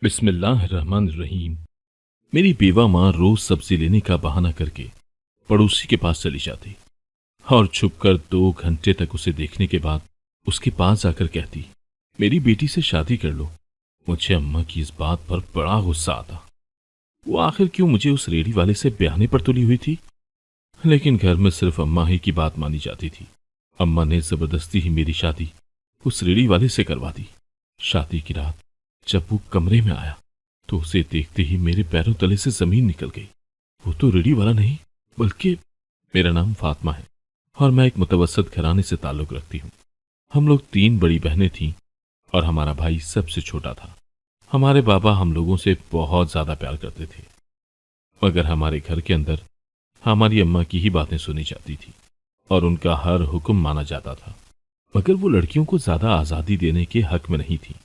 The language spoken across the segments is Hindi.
बिस्मिल्लाहिर्रहमानिर्रहीम। मेरी बेवा माँ रोज सब्जी लेने का बहाना करके पड़ोसी के पास चली जाती और छुपकर 2 घंटे तक उसे देखने के बाद उसके पास जाकर कहती, मेरी बेटी से शादी कर लो। मुझे अम्मा की इस बात पर बड़ा गुस्सा आता। वो आखिर क्यों मुझे उस रेडी वाले से ब्याहने पर तुली हुई थी, लेकिन घर में सिर्फ अम्मा ही की बात मानी जाती थी। अम्मा ने जबरदस्ती ही मेरी शादी उस रेडी वाले से करवा दी। शादी की रात जब वो कमरे में आया तो उसे देखते ही मेरे पैरों तले से जमीन निकल गई। वो तो रेडी वाला नहीं बल्कि मेरा नाम फातिमा है और मैं एक मुतवस्सित घराने से ताल्लुक रखती हूँ। हम लोग 3 बड़ी बहनें थीं और हमारा भाई सबसे छोटा था। हमारे बाबा हम लोगों से बहुत ज्यादा प्यार करते थे, मगर हमारे घर के अंदर हमारी अम्मा की ही बातें सुनी जाती थी और उनका हर हुक्म माना जाता था, मगर वो लड़कियों को ज्यादा आजादी देने के हक में नहीं थी।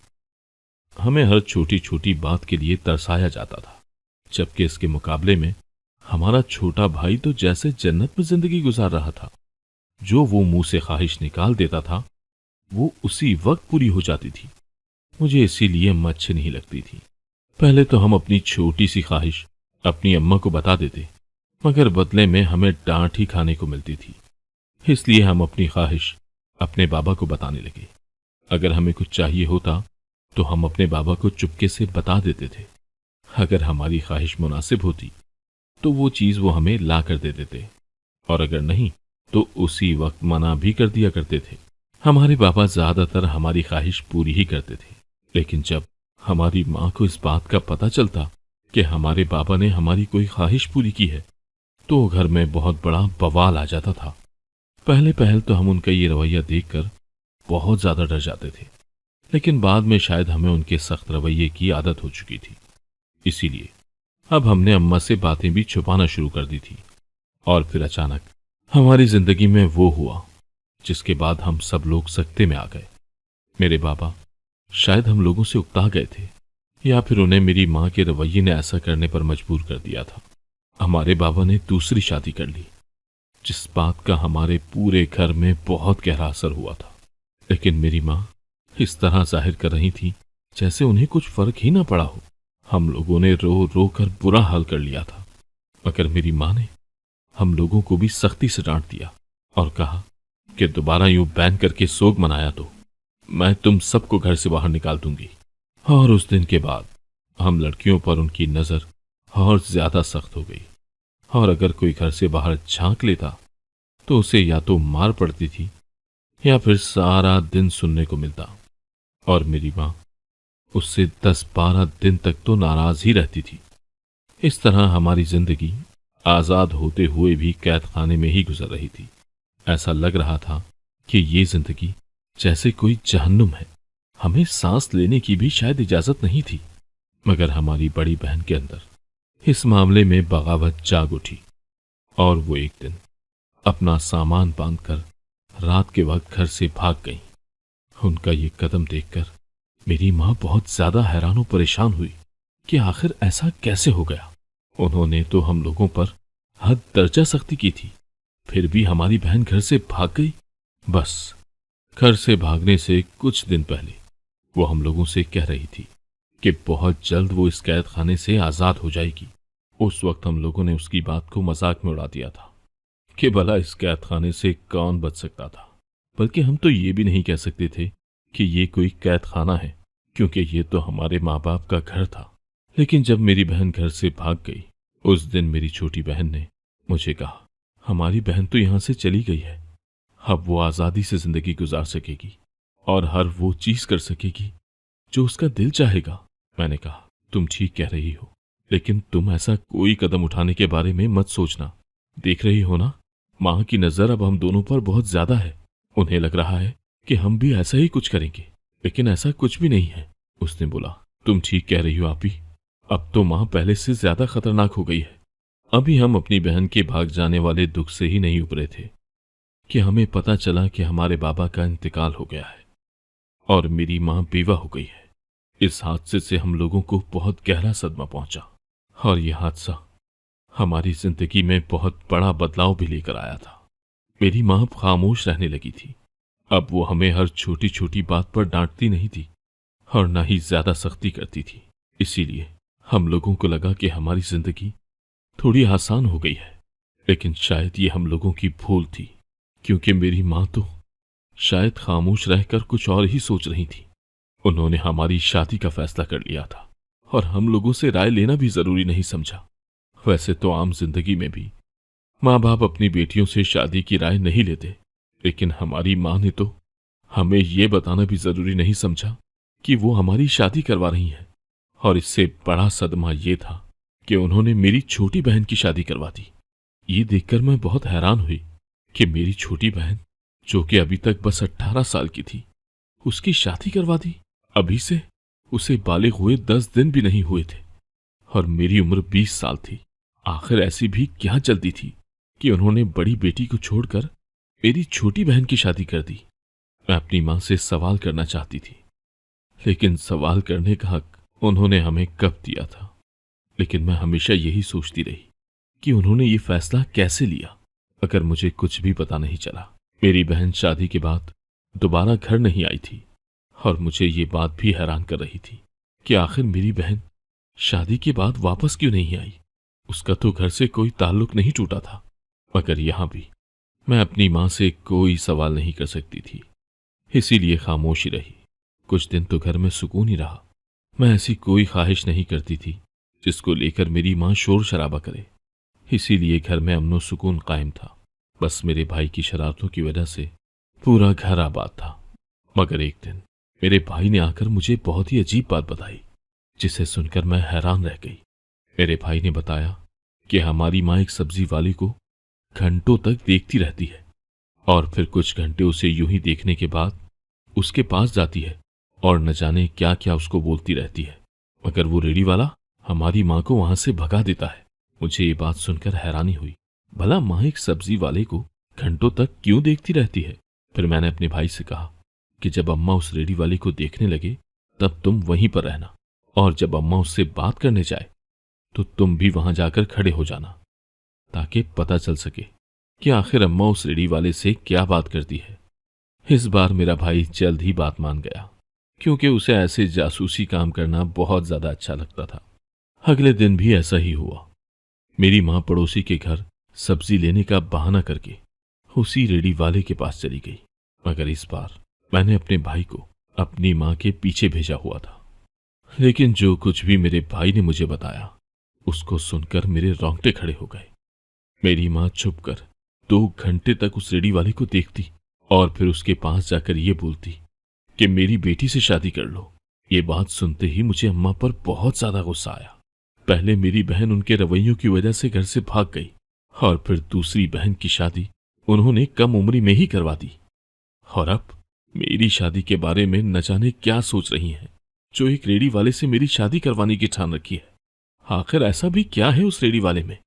हमें हर छोटी छोटी बात के लिए तरसाया जाता था, जबकि इसके मुकाबले में हमारा छोटा भाई तो जैसे जन्नत में जिंदगी गुजार रहा था। जो वो मुंह से ख्वाहिश निकाल देता था वो उसी वक्त पूरी हो जाती थी। मुझे इसीलिए अम्मा अच्छी नहीं लगती थी। पहले तो हम अपनी छोटी सी ख्वाहिश अपनी अम्मा को बता देते, मगर बदले में हमें डांट ही खाने को मिलती थी। इसलिए हम अपनी ख्वाहिश अपने बाबा को बताने लगे। अगर हमें कुछ चाहिए होता तो हम अपने बाबा को चुपके से बता देते थे। अगर हमारी ख्वाहिश मुनासिब होती तो वो चीज वो हमें ला कर दे देते, और अगर नहीं तो उसी वक्त मना भी कर दिया करते थे। हमारे बाबा ज्यादातर हमारी ख्वाहिश पूरी ही करते थे, लेकिन जब हमारी माँ को इस बात का पता चलता कि हमारे बाबा ने हमारी कोई ख्वाहिश पूरी की है तो घर में बहुत बड़ा बवाल आ जाता था। पहले पहल तो हम उनका ये रवैया देखकर बहुत ज्यादा डर जाते थे, लेकिन बाद में शायद हमें उनके सख्त रवैये की आदत हो चुकी थी। इसीलिए अब हमने अम्मा से बातें भी छुपाना शुरू कर दी थी। और फिर अचानक हमारी जिंदगी में वो हुआ जिसके बाद हम सब लोग सकते में आ गए। मेरे बाबा शायद हम लोगों से उकता गए थे, या फिर उन्हें मेरी माँ के रवैये ने ऐसा करने पर मजबूर कर दिया था। हमारे बाबा ने दूसरी शादी कर ली, जिस बात का हमारे पूरे घर में बहुत गहरा असर हुआ था। लेकिन मेरी माँ इस तरह जाहिर कर रही थी जैसे उन्हें कुछ फर्क ही ना पड़ा हो। हम लोगों ने रो रो कर बुरा हाल कर लिया था, मगर मेरी माँ ने हम लोगों को भी सख्ती से डांट दिया और कहा कि दोबारा यूं बैन करके सोग मनाया तो मैं तुम सबको घर से बाहर निकाल दूंगी। और उस दिन के बाद हम लड़कियों पर उनकी नजर और ज्यादा सख्त हो गई, और अगर कोई घर से बाहर झांक लेता तो उसे या तो मार पड़ती थी या फिर सारा दिन सुनने को मिलता। और मेरी माँ उससे 10-12 दिन तक तो नाराज ही रहती थी। इस तरह हमारी जिंदगी आजाद होते हुए भी कैद खाने में ही गुजर रही थी। ऐसा लग रहा था कि ये जिंदगी जैसे कोई जहन्नुम है। हमें सांस लेने की भी शायद इजाजत नहीं थी। मगर हमारी बड़ी बहन के अंदर इस मामले में बगावत जाग उठी, और वो एक दिन अपना सामान बांधकर रात के वक्त घर से भाग गई। उनका ये कदम देखकर मेरी माँ बहुत ज्यादा हैरान और परेशान हुई कि आखिर ऐसा कैसे हो गया। उन्होंने तो हम लोगों पर हद दर्जा सख्ती की थी, फिर भी हमारी बहन घर से भाग गई। बस घर से भागने से कुछ दिन पहले वो हम लोगों से कह रही थी कि बहुत जल्द वो इस कैद खाने से आजाद हो जाएगी। उस वक्त हम लोगों ने उसकी बात को मजाक में उड़ा दिया था कि भला इस कैद खाने से कौन बच सकता था, बल्कि हम तो ये भी नहीं कह सकते थे कि ये कोई कैद खाना है, क्योंकि ये तो हमारे माँ बाप का घर था। लेकिन जब मेरी बहन घर से भाग गई, उस दिन मेरी छोटी बहन ने मुझे कहा, हमारी बहन तो यहां से चली गई है, अब वो आजादी से जिंदगी गुजार सकेगी और हर वो चीज कर सकेगी जो उसका दिल चाहेगा। मैंने कहा, तुम ठीक कह रही हो, लेकिन तुम ऐसा कोई कदम उठाने के बारे में मत सोचना। देख रही हो ना, माँ की नजर अब हम दोनों पर बहुत ज्यादा है। उन्हें लग रहा है कि हम भी ऐसा ही कुछ करेंगे, लेकिन ऐसा कुछ भी नहीं है। उसने बोला, तुम ठीक कह रही हो आपी, अब तो माँ पहले से ज्यादा खतरनाक हो गई है। अभी हम अपनी बहन के भाग जाने वाले दुख से ही नहीं उबरे थे कि हमें पता चला कि हमारे बाबा का इंतकाल हो गया है और मेरी माँ बेवा हो गई है। इस हादसे से हम लोगों को बहुत गहरा सदमा पहुंचा, और यह हादसा हमारी जिंदगी में बहुत बड़ा बदलाव भी लेकर आया था। मेरी माँ अब खामोश रहने लगी थी। अब वो हमें हर छोटी छोटी बात पर डांटती नहीं थी और ना ही ज्यादा सख्ती करती थी। इसीलिए हम लोगों को लगा कि हमारी जिंदगी थोड़ी आसान हो गई है। लेकिन शायद ये हम लोगों की भूल थी, क्योंकि मेरी माँ तो शायद खामोश रहकर कुछ और ही सोच रही थी। उन्होंने हमारी शादी का फैसला कर लिया था और हम लोगों से राय लेना भी जरूरी नहीं समझा। वैसे तो आम जिंदगी में भी माँ बाप अपनी बेटियों से शादी की राय नहीं लेते, लेकिन हमारी माँ ने तो हमें ये बताना भी जरूरी नहीं समझा कि वो हमारी शादी करवा रही हैं। और इससे बड़ा सदमा ये था कि उन्होंने मेरी छोटी बहन की शादी करवा दी। ये देखकर मैं बहुत हैरान हुई कि मेरी छोटी बहन, जो कि अभी तक बस 18 साल की थी, उसकी शादी करवा दी। अभी से उसे बालिग हुए 10 दिन भी नहीं हुए थे और मेरी उम्र 20 साल थी। आखिर ऐसी भी क्या जल्दी थी कि उन्होंने बड़ी बेटी को छोड़कर मेरी छोटी बहन की शादी कर दी। मैं अपनी माँ से सवाल करना चाहती थी, लेकिन सवाल करने का हक उन्होंने हमें कब दिया था। लेकिन मैं हमेशा यही सोचती रही कि उन्होंने ये फैसला कैसे लिया, अगर मुझे कुछ भी पता नहीं चला। मेरी बहन शादी के बाद दोबारा घर नहीं आई थी और मुझे ये बात भी हैरान कर रही थी कि आखिर मेरी बहन शादी के बाद वापस क्यों नहीं आई। उसका तो घर से कोई ताल्लुक नहीं टूटा था। मगर यहां भी मैं अपनी माँ से कोई सवाल नहीं कर सकती थी, इसीलिए खामोशी रही। कुछ दिन तो घर में सुकून ही रहा। मैं ऐसी कोई ख्वाहिश नहीं करती थी जिसको लेकर मेरी माँ शोर शराबा करे, इसीलिए घर में अमनो सुकून कायम था। बस मेरे भाई की शरारतों की वजह से पूरा घर आबाद था। मगर एक दिन मेरे भाई ने आकर मुझे बहुत ही अजीब बात बताई, जिसे सुनकर मैं हैरान रह गई। मेरे भाई ने बताया कि हमारी माँ एक सब्जी वाली को घंटों तक देखती रहती है और फिर कुछ घंटे उसे यूं ही देखने के बाद उसके पास जाती है और न जाने क्या क्या उसको बोलती रहती है, मगर वो रेडी वाला हमारी माँ को वहां से भगा देता है। मुझे ये बात सुनकर हैरानी हुई। भला माँ एक सब्जी वाले को घंटों तक क्यों देखती रहती है? फिर मैंने अपने भाई से कहा कि जब अम्मा उस रेडी वाले को देखने लगे तब तुम वहीं पर रहना, और जब अम्मा उससे बात करने जाए तो तुम भी वहां जाकर खड़े हो जाना, ताकि पता चल सके कि आखिर अम्मा उस रेडी वाले से क्या बात करती है। इस बार मेरा भाई जल्द ही बात मान गया, क्योंकि उसे ऐसे जासूसी काम करना बहुत ज्यादा अच्छा लगता था। अगले दिन भी ऐसा ही हुआ। मेरी माँ पड़ोसी के घर सब्जी लेने का बहाना करके उसी रेडी वाले के पास चली गई, मगर इस बार मैंने अपने भाई को अपनी माँ के पीछे भेजा हुआ था। लेकिन जो कुछ भी मेरे भाई ने मुझे बताया, उसको सुनकर मेरे रोंगटे खड़े हो गए। मेरी माँ छुपकर 2 घंटे तक उस रेडी वाले को देखती और फिर उसके पास जाकर ये बोलती कि मेरी बेटी से शादी कर लो। ये बात सुनते ही मुझे अम्मा पर बहुत ज्यादा गुस्सा आया। पहले मेरी बहन उनके रवैयों की वजह से घर से भाग गई और फिर दूसरी बहन की शादी उन्होंने कम उम्र में ही करवा दी, और अब मेरी शादी के बारे में न जाने क्या सोच रही हैं, जो एक रेडी वाले से मेरी शादी करवाने की ठान रखी है। आखिर ऐसा भी क्या है उस रेडी वाले में?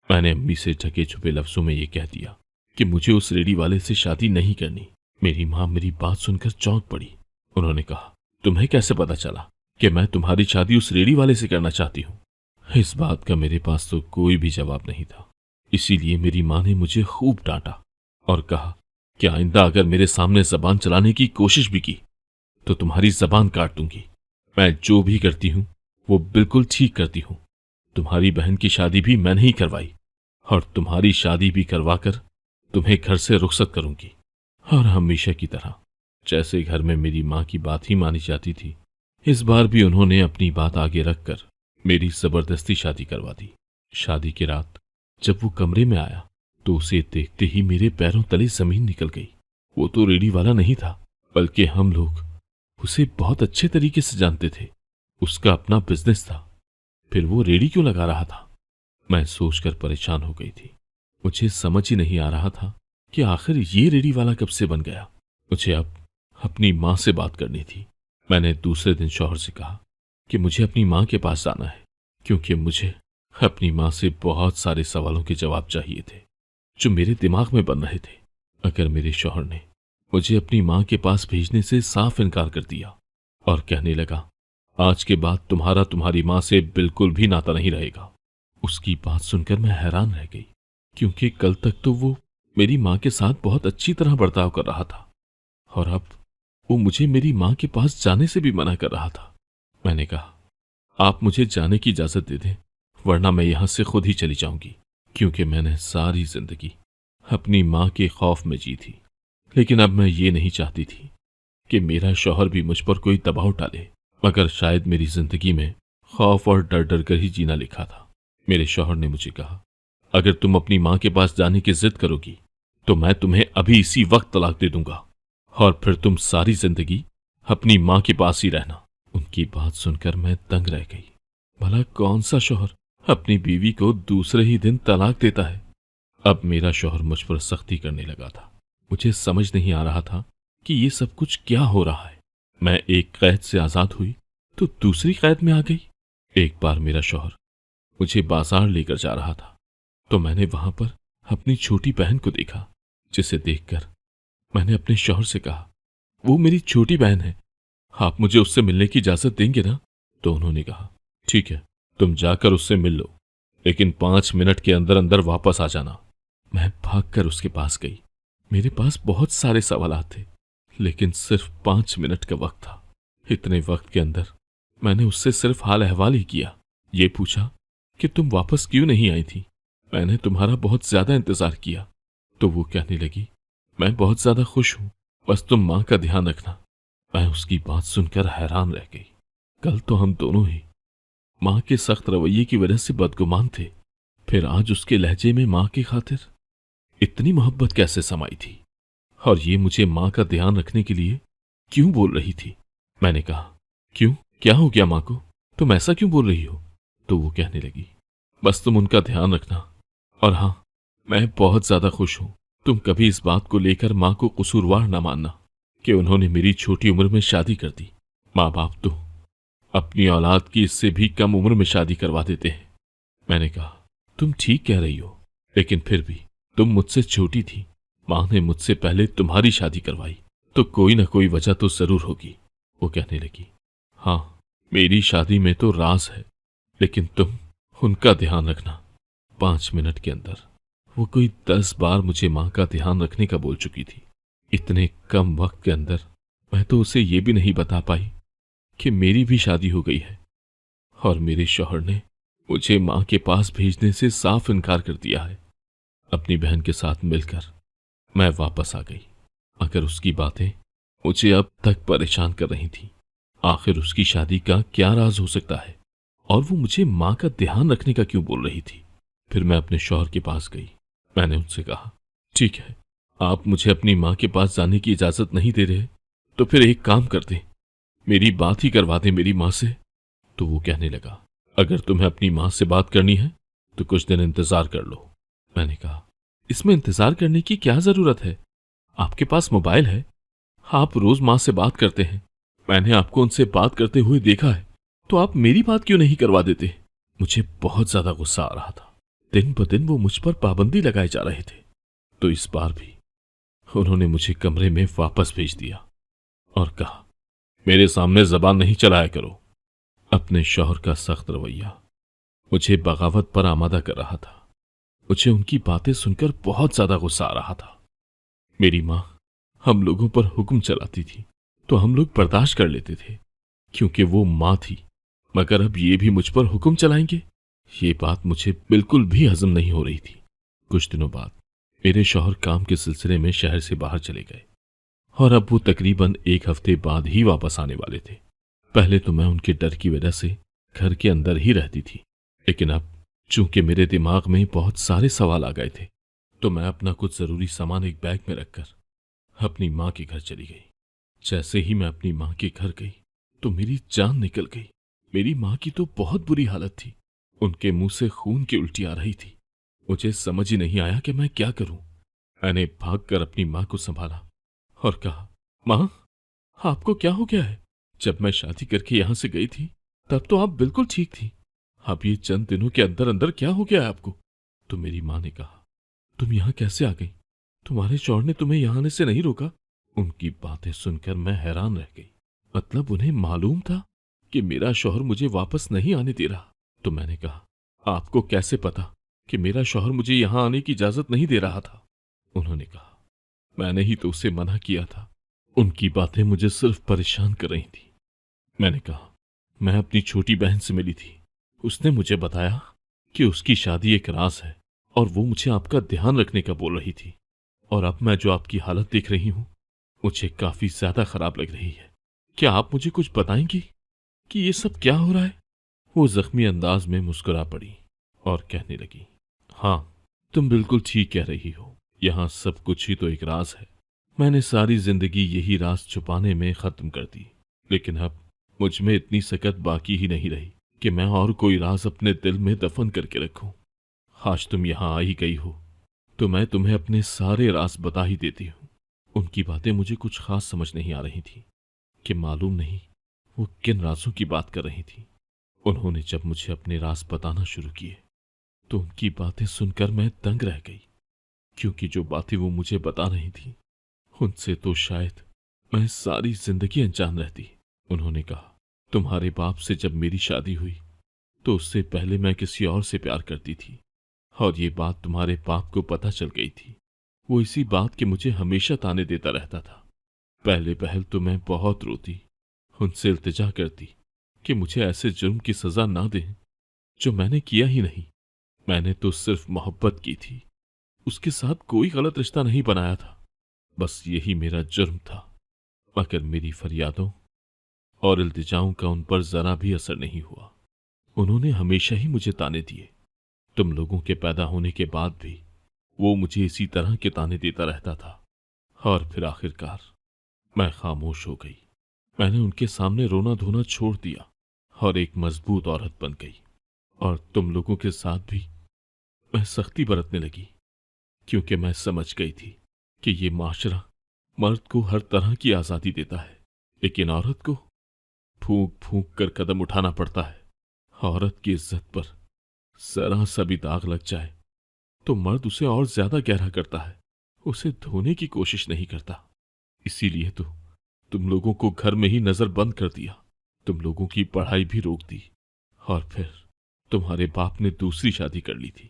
मैंने अम्मी से ढके छुपे लफ्जों में ये कह दिया कि मुझे उस रेडी वाले से शादी नहीं करनी। मेरी माँ मेरी बात सुनकर चौंक पड़ी। उन्होंने कहा, तुम्हें कैसे पता चला कि मैं तुम्हारी शादी उस रेडी वाले से करना चाहती हूँ? इस बात का मेरे पास तो कोई भी जवाब नहीं था। इसीलिए मेरी माँ ने मुझे खूब डांटा और कहा कि आइंदा अगर मेरे सामने जबान चलाने की कोशिश भी की तो तुम्हारी जबान काट दूंगी। मैं जो भी करती हूँ वो बिल्कुल ठीक करती हूँ। तुम्हारी बहन की शादी भी मैंने ही करवाई और तुम्हारी शादी भी करवाकर तुम्हें घर से रुखसत करूंगी। और हमेशा की तरह जैसे घर में मेरी माँ की बात ही मानी जाती थी, इस बार भी उन्होंने अपनी बात आगे रखकर मेरी जबरदस्ती शादी करवा दी। शादी की रात जब वो कमरे में आया तो उसे देखते ही मेरे पैरों तले जमीन निकल गई। वो तो रेडी वाला नहीं था, बल्कि हम लोग उसे बहुत अच्छे तरीके से जानते थे। उसका अपना बिजनेस था, फिर वो रेडी क्यों लगा रहा था? मैं सोचकर परेशान हो गई थी। मुझे समझ ही नहीं आ रहा था कि आखिर ये रेडी वाला कब से बन गया। मुझे अब अपनी माँ से बात करनी थी। मैंने दूसरे दिन शौहर से कहा कि मुझे अपनी माँ के पास जाना है, क्योंकि मुझे अपनी माँ से बहुत सारे सवालों के जवाब चाहिए थे जो मेरे दिमाग में बन रहे थे। अगर मेरे शौहर ने मुझे अपनी माँ के पास भेजने से साफ इनकार कर दिया और कहने लगा, आज के बाद तुम्हारा तुम्हारी माँ से बिल्कुल भी नाता नहीं रहेगा। उसकी बात सुनकर मैं हैरान रह गई, क्योंकि कल तक तो वो मेरी माँ के साथ बहुत अच्छी तरह बर्ताव कर रहा था और अब वो मुझे मेरी माँ के पास जाने से भी मना कर रहा था। मैंने कहा, आप मुझे जाने की इजाजत दे दें, वरना मैं यहां से खुद ही चली जाऊंगी। क्योंकि मैंने सारी जिंदगी अपनी मां के खौफ में जी थी, लेकिन अब मैं ये नहीं चाहती थी कि मेरा शौहर भी मुझ पर कोई दबाव डाले, मगर शायद मेरी जिंदगी में खौफ और डर डर कर ही जीना लिखा था। मेरे शौहर ने मुझे कहा, अगर तुम अपनी मां के पास जाने की जिद करोगी तो मैं तुम्हें अभी इसी वक्त तलाक दे दूंगा और फिर तुम सारी जिंदगी अपनी मां के पास ही रहना। उनकी बात सुनकर मैं दंग रह गई। भला कौन सा शौहर अपनी बीवी को दूसरे ही दिन तलाक देता है। अब मेरा शौहर मुझ पर सख्ती करने लगा था। मुझे समझ नहीं आ रहा था कि ये सब कुछ क्या हो रहा है। मैं एक कैद से आजाद हुई तो दूसरी कैद में आ गई। एक बार मेरा शौहर मुझे बाजार लेकर जा रहा था तो मैंने वहां पर अपनी छोटी बहन को देखा, जिसे देखकर मैंने अपने शौहर से कहा, वो मेरी छोटी बहन है, आप मुझे उससे मिलने की इजाजत देंगे ना? तो उन्होंने कहा, ठीक है, तुम जाकर उससे मिल लो, लेकिन 5 मिनट के अंदर अंदर वापस आ जाना। मैं भागकर उसके पास गई। मेरे पास बहुत सारे सवालात थे, लेकिन सिर्फ 5 मिनट का वक्त था। इतने वक्त के अंदर मैंने उससे सिर्फ हाल अहवाल ही किया। ये पूछा कि तुम वापस क्यों नहीं आई थी, मैंने तुम्हारा बहुत ज्यादा इंतजार किया। तो वो कहने लगी, मैं बहुत ज्यादा खुश हूं, बस तुम मां का ध्यान रखना। मैं उसकी बात सुनकर हैरान रह गई। कल तो हम दोनों ही मां के सख्त रवैये की वजह से बदगुमान थे, फिर आज उसके लहजे में मां की खातिर इतनी मोहब्बत कैसे समाई थी, और ये मुझे मां का ध्यान रखने के लिए क्यों बोल रही थी। मैंने कहा, क्यों, क्या हो गया मां को, तुम ऐसा क्यों बोल रही हो? तो वो कहने लगी, बस तुम उनका ध्यान रखना, और हां, मैं बहुत ज्यादा खुश हूं। तुम कभी इस बात को लेकर मां को कसूरवार ना मानना कि उन्होंने मेरी छोटी उम्र में शादी कर दी। मां बाप तो अपनी औलाद की इससे भी कम उम्र में शादी करवा देते हैं। मैंने कहा, तुम ठीक कह रही हो, लेकिन फिर भी तुम मुझसे छोटी थी, मां ने मुझसे पहले तुम्हारी शादी करवाई, तो कोई ना कोई वजह तो जरूर होगी। वो कहने लगी, हां, मेरी शादी में तो राज है, लेकिन तुम उनका ध्यान रखना। 5 मिनट के अंदर वो कोई 10 बार मुझे मां का ध्यान रखने का बोल चुकी थी। इतने कम वक्त के अंदर मैं तो उसे ये भी नहीं बता पाई कि मेरी भी शादी हो गई है, और मेरे शौहर ने मुझे मां के पास भेजने से साफ इनकार कर दिया है। अपनी बहन के साथ मिलकर मैं वापस आ गई, मगर उसकी बातें मुझे अब तक परेशान कर रही थी। आखिर उसकी शादी का क्या राज हो सकता है, और वो मुझे मां का ध्यान रखने का क्यों बोल रही थी। फिर मैं अपने शौहर के पास गई। मैंने उनसे कहा, ठीक है, आप मुझे अपनी मां के पास जाने की इजाजत नहीं दे रहे, तो फिर एक काम कर दें, मेरी बात ही करवा दें मेरी मां से। तो वो कहने लगा, अगर तुम्हें अपनी मां से बात करनी है तो कुछ दिन इंतजार कर लो। मैंने कहा, इसमें इंतजार करने की क्या जरूरत है, आपके पास मोबाइल है, आप रोज मां से बात करते हैं, मैंने आपको उनसे बात करते हुए देखा है, तो आप मेरी बात क्यों नहीं करवा देते। मुझे बहुत ज्यादा गुस्सा आ रहा था। दिन ब दिन वो मुझ पर पाबंदी लगाए जा रहे थे, तो इस बार भी उन्होंने मुझे कमरे में वापस भेज दिया और कहा, मेरे सामने जबान नहीं चलाया करो। अपने शौहर का सख्त रवैया मुझे बगावत पर आमादा कर रहा था। मुझे उनकी बातें सुनकर बहुत ज्यादा गुस्सा आ रहा था। मेरी मां हम लोगों पर हुक्म चलाती थी तो हम लोग बर्दाश्त कर लेते थे, क्योंकि वो मां थी, मगर अब ये भी मुझ पर हुक्म चलाएंगे, ये बात मुझे बिल्कुल भी हजम नहीं हो रही थी। कुछ दिनों बाद मेरे शौहर काम के सिलसिले में शहर से बाहर चले गए, और अब वो तकरीबन 1 हफ्ते बाद ही वापस आने वाले थे। पहले तो मैं उनके डर की वजह से घर के अंदर ही रहती थी, लेकिन अब चूंकि मेरे दिमाग में बहुत सारे सवाल आ गए थे, तो मैं अपना कुछ जरूरी सामान एक बैग में रखकर अपनी मां के घर चली गई। जैसे ही मैं अपनी मां के घर गई तो मेरी जान निकल गई। मेरी मां की तो बहुत बुरी हालत थी, उनके मुंह से खून की उल्टी आ रही थी। मुझे समझ ही नहीं आया कि मैं क्या करूं। मैंने भागकर अपनी मां को संभाला और कहा, मां, आपको क्या हो गया है? जब मैं शादी करके यहां से गई थी तब तो आप बिल्कुल ठीक थी, अब ये चंद दिनों के अंदर अंदर क्या हो गया है आपको? तो मेरी मां ने कहा, तुम यहां कैसे आ गई? तुम्हारे शौहर ने तुम्हें यहां आने से नहीं रोका? उनकी बातें सुनकर मैं हैरान रह गई। मतलब उन्हें मालूम था कि मेरा शौहर मुझे वापस नहीं आने दे रहा। तो मैंने कहा, आपको कैसे पता कि मेरा शौहर मुझे यहां आने की इजाजत नहीं दे रहा था? उन्होंने कहा, मैंने ही तो उसे मना किया था। उनकी बातें मुझे सिर्फ परेशान कर रही थी। मैंने कहा, मैं अपनी छोटी बहन से मिली थी। उसने मुझे बताया कि उसकी शादी एक राज है और वो मुझे आपका ध्यान रखने का बोल रही थी। और अब मैं जो आपकी हालत देख रही हूँ, मुझे काफी ज्यादा खराब लग रही है। क्या आप मुझे कुछ बताएंगी कि ये सब क्या हो रहा है? वो जख्मी अंदाज में मुस्कुरा पड़ी और कहने लगी, हाँ, तुम बिल्कुल ठीक कह रही हो। यहाँ सब कुछ ही तो एक राज है। मैंने सारी जिंदगी यही राज छुपाने में खत्म कर दी, लेकिन अब मुझ में इतनी सकत बाकी ही नहीं रही कि मैं और कोई राज अपने दिल में दफन करके रखूं। आज तुम यहाँ आ ही गई हो तो मैं तुम्हें अपने सारे राज बता ही देती हूँ। उनकी बातें मुझे कुछ खास समझ नहीं आ रही थी कि मालूम नहीं वो किन राजों की बात कर रही थी। उन्होंने जब मुझे अपने राज बताना शुरू किए तो उनकी बातें सुनकर मैं दंग रह गई, क्योंकि जो बातें वो मुझे बता रही थी उनसे तो शायद मैं सारी जिंदगी अनजान रहती। उन्होंने कहा, तुम्हारे बाप से जब मेरी शादी हुई तो उससे पहले मैं किसी और से प्यार करती थी और ये बात तुम्हारे बाप को पता चल गई थी। वो इसी बात के मुझे हमेशा ताने देता रहता था। पहले पहल तो मैं बहुत रोती, उनसे इल्तिजा करती कि मुझे ऐसे जुर्म की सजा ना दें जो मैंने किया ही नहीं। मैंने तो सिर्फ मोहब्बत की थी, उसके साथ कोई गलत रिश्ता नहीं बनाया था। बस यही मेरा जुर्म था। मगर मेरी फरियादों और इल्तिजाओं का उन पर जरा भी असर नहीं हुआ। उन्होंने हमेशा ही मुझे ताने दिए। तुम लोगों के पैदा होने के बाद भी वो मुझे इसी तरह के ताने देता रहता था। और फिर आखिरकार मैं खामोश हो गई। मैंने उनके सामने रोना धोना छोड़ दिया और एक मजबूत औरत बन गई। और तुम लोगों के साथ भी मैं सख्ती बरतने लगी, क्योंकि मैं समझ गई थी कि ये माशरा मर्द को हर तरह की आजादी देता है, लेकिन औरत को फूंक फूंक कर कदम उठाना पड़ता है। औरत की इज्जत पर जरा सा भी दाग लग जाए तो मर्द उसे और ज्यादा गहरा करता है, उसे धोने की कोशिश नहीं करता। इसीलिए तो तुम लोगों को घर में ही नजर बंद कर दिया, तुम लोगों की पढ़ाई भी रोक दी, और फिर तुम्हारे बाप ने दूसरी शादी कर ली थी।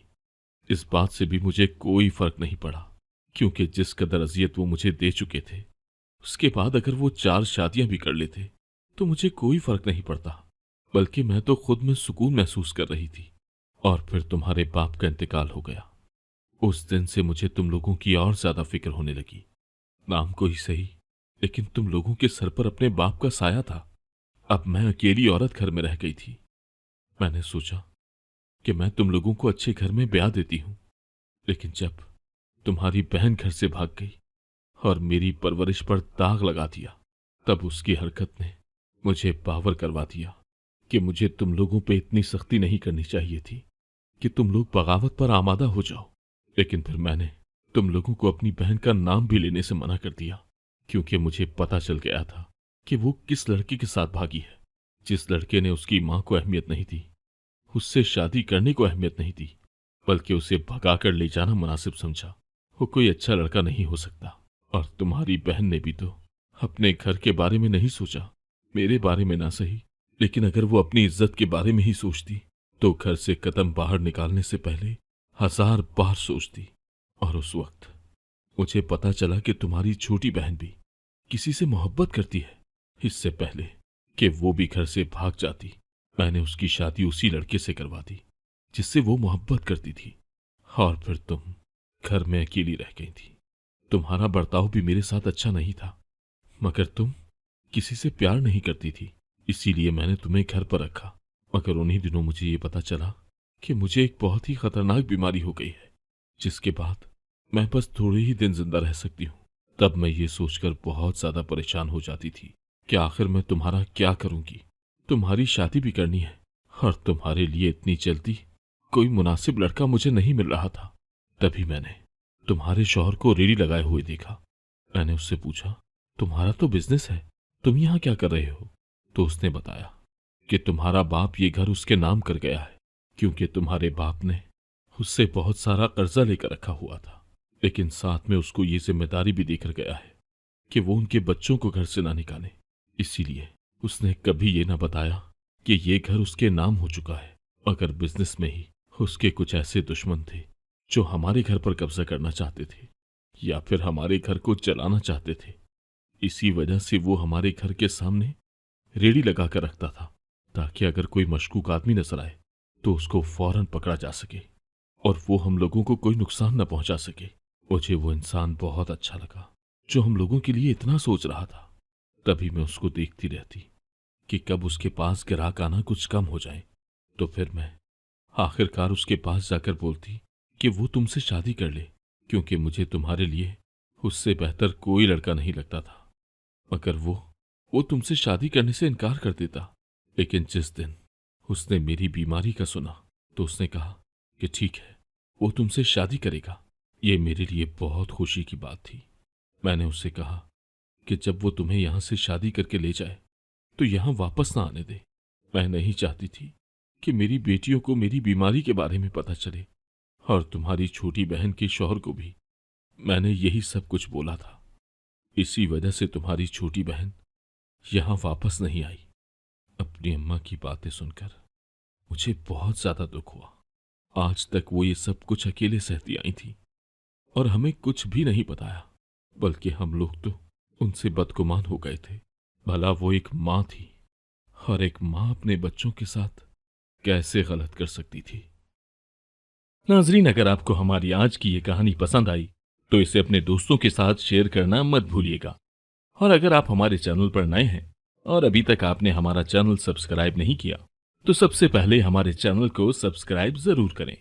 इस बात से भी मुझे कोई फर्क नहीं पड़ा, क्योंकि जिस कदर अजियत वो मुझे दे चुके थे, उसके बाद अगर वो 4 शादियां भी कर लेते तो मुझे कोई फर्क नहीं पड़ता, बल्कि मैं तो खुद में सुकून महसूस कर रही थी। और फिर तुम्हारे बाप का इंतकाल हो गया। उस दिन से मुझे तुम लोगों की और ज्यादा फिक्र होने लगी। नाम को ही सही, लेकिन तुम लोगों के सर पर अपने बाप का साया था। अब मैं अकेली औरत घर में रह गई थी। मैंने सोचा कि मैं तुम लोगों को अच्छे घर में ब्याह देती हूं, लेकिन जब तुम्हारी बहन घर से भाग गई और मेरी परवरिश पर दाग लगा दिया, तब उसकी हरकत ने मुझे बावर करवा दिया कि मुझे तुम लोगों पे इतनी सख्ती नहीं करनी चाहिए थी कि तुम लोग बगावत पर आमादा हो जाओ। लेकिन फिर मैंने तुम लोगों को अपनी बहन का नाम भी लेने से मना कर दिया, क्योंकि मुझे पता चल गया था कि वो किस लड़के के साथ भागी है। जिस लड़के ने उसकी मां को अहमियत नहीं दी, उससे शादी करने को अहमियत नहीं दी, बल्कि उसे भगाकर ले जाना मुनासिब समझा, वो कोई अच्छा लड़का नहीं हो सकता। और तुम्हारी बहन ने भी तो अपने घर के बारे में नहीं सोचा, मेरे बारे में ना सही, लेकिन अगर वो अपनी इज्जत के बारे में ही सोचती तो घर से कदम बाहर निकालने से पहले 1000 बार सोचती। और उस वक्त मुझे पता चला कि तुम्हारी छोटी बहन भी किसी से मोहब्बत करती है। इससे पहले कि वो भी घर से भाग जाती, मैंने उसकी शादी उसी लड़के से करवा दी जिससे वो मोहब्बत करती थी। और फिर तुम घर में अकेली रह गई थी। तुम्हारा बर्ताव भी मेरे साथ अच्छा नहीं था, मगर तुम किसी से प्यार नहीं करती थी, इसीलिए मैंने तुम्हें घर पर रखा। मगर उन्हीं दिनों मुझे ये पता चला कि मुझे एक बहुत ही खतरनाक बीमारी हो गई है, जिसके बाद मैं बस थोड़े ही दिन जिंदा रह सकती हूँ। तब मैं ये सोचकर बहुत ज्यादा परेशान हो जाती थी कि आखिर मैं तुम्हारा क्या करूंगी। तुम्हारी शादी भी करनी है और तुम्हारे लिए इतनी जल्दी कोई मुनासिब लड़का मुझे नहीं मिल रहा था। तभी मैंने तुम्हारे शौहर को रेडी लगाए हुए देखा। मैंने उससे पूछा, तुम्हारा तो बिजनेस है, तुम यहाँ क्या कर रहे हो? तो उसने बताया कि तुम्हारा बाप ये घर उसके नाम कर गया है, क्योंकि तुम्हारे बाप ने उससे बहुत सारा कर्जा लेकर रखा हुआ था, लेकिन साथ में उसको ये जिम्मेदारी भी देकर गया है कि वो उनके बच्चों को घर से ना निकाले। इसीलिए उसने कभी ये ना बताया कि ये घर उसके नाम हो चुका है, मगर बिजनेस में ही उसके कुछ ऐसे दुश्मन थे जो हमारे घर पर कब्जा करना चाहते थे या फिर हमारे घर को जलाना चाहते थे। इसी वजह से वो हमारे घर के सामने रेडी लगा कर रखता था ताकि अगर कोई मशकूक आदमी नजर आए तो उसको फौरन पकड़ा जा सके और वो हम लोगों को कोई नुकसान न पहुंचा सके। मुझे वो इंसान बहुत अच्छा लगा जो हम लोगों के लिए इतना सोच रहा था। तभी मैं उसको देखती रहती कि कब उसके पास ग्राहक आना कुछ कम हो जाए, तो फिर मैं आखिरकार उसके पास जाकर बोलती कि वो तुमसे शादी कर ले, क्योंकि मुझे तुम्हारे लिए उससे बेहतर कोई लड़का नहीं लगता था। मगर वो तुमसे शादी करने से इनकार कर देता। लेकिन जिस दिन उसने मेरी बीमारी का सुना तो उसने कहा कि ठीक है, वो तुमसे शादी करेगा। ये मेरे लिए बहुत खुशी की बात थी। मैंने उससे कहा कि जब वो तुम्हें यहां से शादी करके ले जाए तो यहां वापस ना आने दे। मैं नहीं चाहती थी कि मेरी बेटियों को मेरी बीमारी के बारे में पता चले, और तुम्हारी छोटी बहन के शौहर को भी मैंने यही सब कुछ बोला था। इसी वजह से तुम्हारी छोटी बहन यहां वापस नहीं आई। अपनी अम्मा की बातें सुनकर मुझे बहुत ज्यादा दुख हुआ। आज तक वो ये सब कुछ अकेले सहती आई थी और हमें कुछ भी नहीं बताया, बल्कि हम लोग तो उनसे बदगुमान हो गए थे। भला वो एक माँ थी, और एक माँ अपने बच्चों के साथ कैसे गलत कर सकती थी। नाजरीन, अगर आपको हमारी आज की ये कहानी पसंद आई तो इसे अपने दोस्तों के साथ शेयर करना मत भूलिएगा। और अगर आप हमारे चैनल पर नए हैं और अभी तक आपने हमारा चैनल सब्सक्राइब नहीं किया तो सबसे पहले हमारे चैनल को सब्सक्राइब जरूर करें